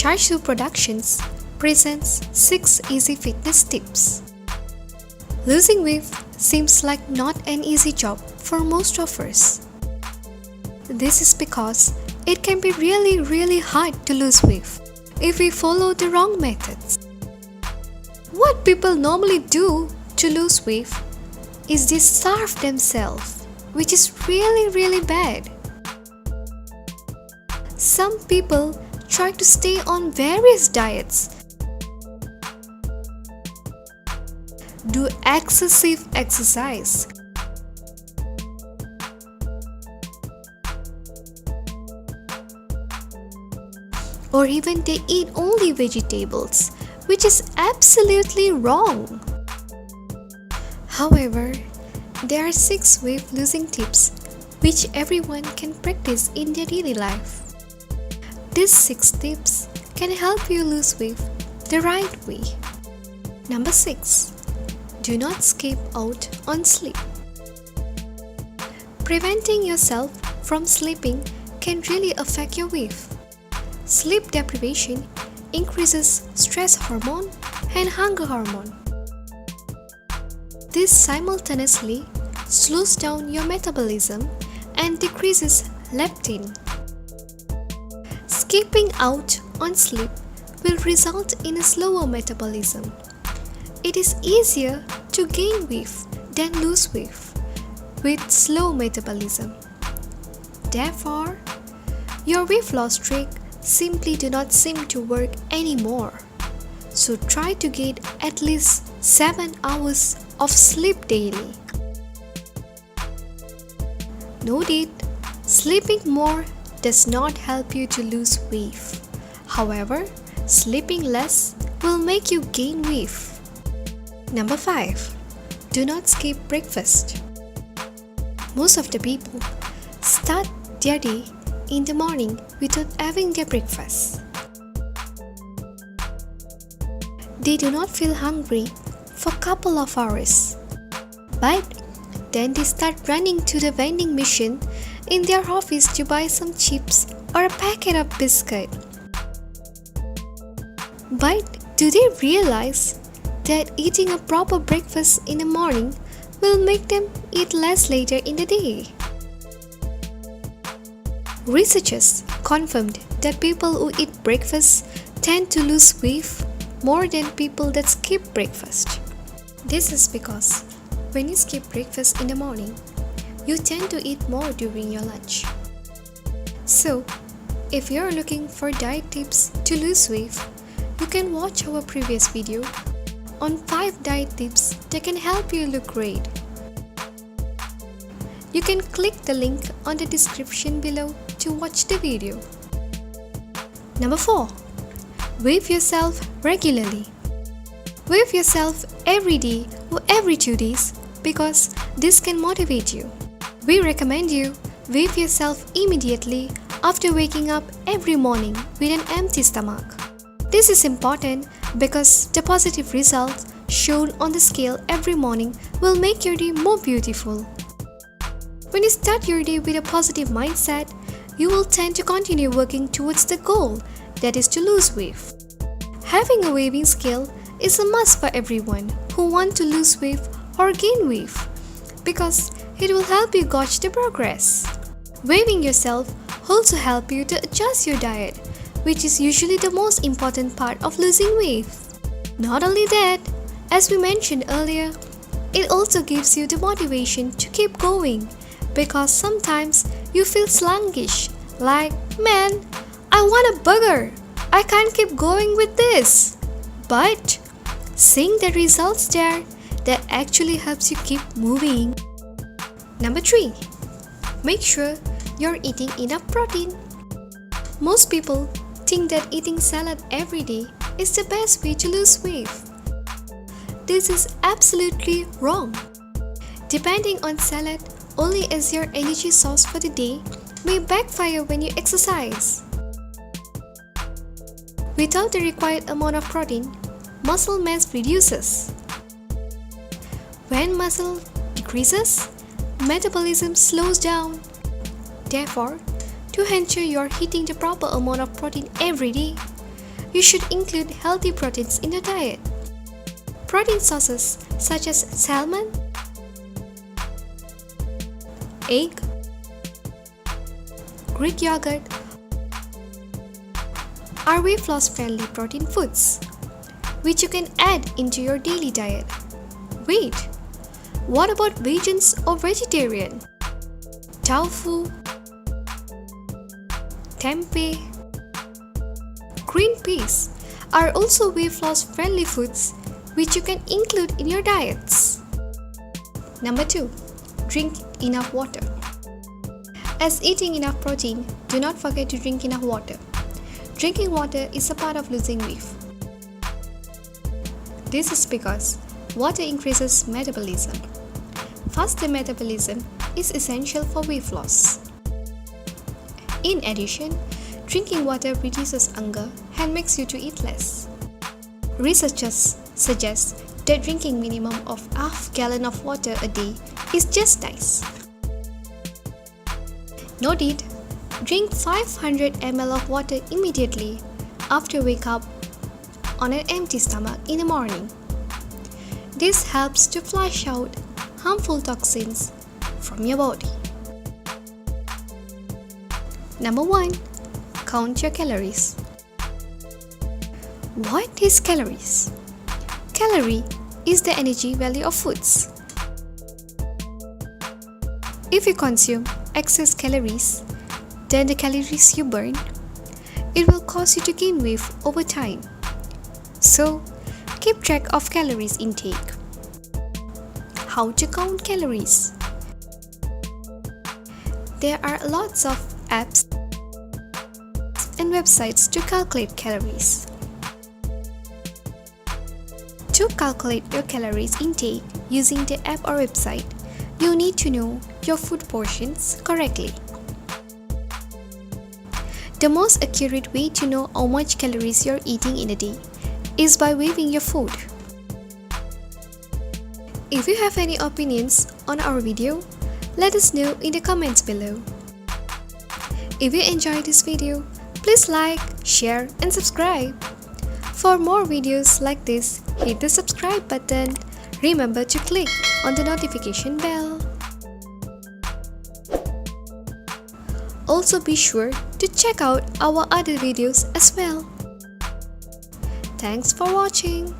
Shaishu Productions presents 6 easy fitness tips. Losing weight seems like not an easy job for most of us. This is because it can be really hard to lose weight if we follow the wrong methods. What people normally do to lose weight is they starve themselves, which is really bad. Some people try to stay on various diets, do excessive exercise, or even they eat only vegetables, which is absolutely wrong. However, there are 6 weight losing tips which everyone can practice in their daily life. These 6 tips can help you lose weight the right way. Number 6. Do not skip out on sleep. Preventing yourself from sleeping can really affect your weight. Sleep deprivation increases stress hormone and hunger hormone. This simultaneously slows down your metabolism and decreases leptin. Skipping out on sleep will result in a slower metabolism. It is easier to gain weight than lose weight with slow metabolism. Therefore, your weight loss streak simply do not seem to work anymore. So try to get at least 7 hours of sleep daily. Note it, sleeping more does not help you to lose weight. However, sleeping less will make you gain weight. Number 5. Do not skip breakfast. Most of the people start their day in the morning without having their breakfast. They do not feel hungry for a couple of hours, but then they start running to the vending machine in their office to buy some chips or a packet of biscuit. But do they realize that eating a proper breakfast in the morning will make them eat less later in the day? Researchers confirmed that people who eat breakfast tend to lose weight more than people that skip breakfast. This is because when you skip breakfast in the morning, you tend to eat more during your lunch. So, if you're looking for diet tips to lose weight, you can watch our previous video on 5 diet tips that can help you look great. You can click the link on the description below to watch the video. Number 4. Weigh yourself regularly. Weigh yourself every day or every 2 days because this can motivate you. We recommend you weigh yourself immediately after waking up every morning with an empty stomach. This is important because the positive results shown on the scale every morning will make your day more beautiful. When you start your day with a positive mindset, you will tend to continue working towards the goal, that is to lose weight. Having a weighing scale is a must for everyone who want to lose weight or gain weight because it will help you gauge the progress. Weighing yourself also help you to adjust your diet, which is usually the most important part of losing weight. Not only that, as we mentioned earlier, it also gives you the motivation to keep going because sometimes you feel sluggish, like, man, I want a burger, I can't keep going with this. But seeing the results there, that actually helps you keep moving. Number 3. Make sure you're eating enough protein. Most people think that eating salad every day is the best way to lose weight. This is absolutely wrong. Depending on salad only as your energy source for the day may backfire when you exercise. Without the required amount of protein, muscle mass reduces. When muscle decreases, metabolism slows down. Therefore, to ensure you're hitting the proper amount of protein every day, you should include healthy proteins in your diet. Protein sources such as salmon, egg, Greek yogurt are weight loss friendly protein foods, which you can add into your daily diet. Wait, what about vegans or vegetarian? Tofu, tempeh, green peas are also weight loss friendly foods which you can include in your diets. Number 2. Drink enough water. As eating enough protein, do not forget to drink enough water. Drinking water is a part of losing weight. This is because water increases metabolism. Faster metabolism is essential for weight loss. In addition, drinking water reduces hunger and makes you to eat less. Researchers suggest that drinking minimum of half gallon of water a day is just nice. Note it, drink 500 ml of water immediately after wake up on an empty stomach in the morning. This helps to flush out harmful toxins from your body. Number 1. Count your calories. What is calories? Calorie is the energy value of foods. If you consume excess calories than the calories you burn, it will cause you to gain weight over time. So, keep track of calories intake. How to count calories? There are lots of apps and websites to calculate calories. To calculate your calories intake using the app or website, you need to know your food portions correctly. The most accurate way to know how much calories you're eating in a day is by weighing your food. If you have any opinions on our video, let us know in the comments below. If you enjoyed this video, please like, share and subscribe. For more videos like this, hit the subscribe button. Remember to click on the notification bell. Also be sure to check out our other videos as well. Thanks for watching.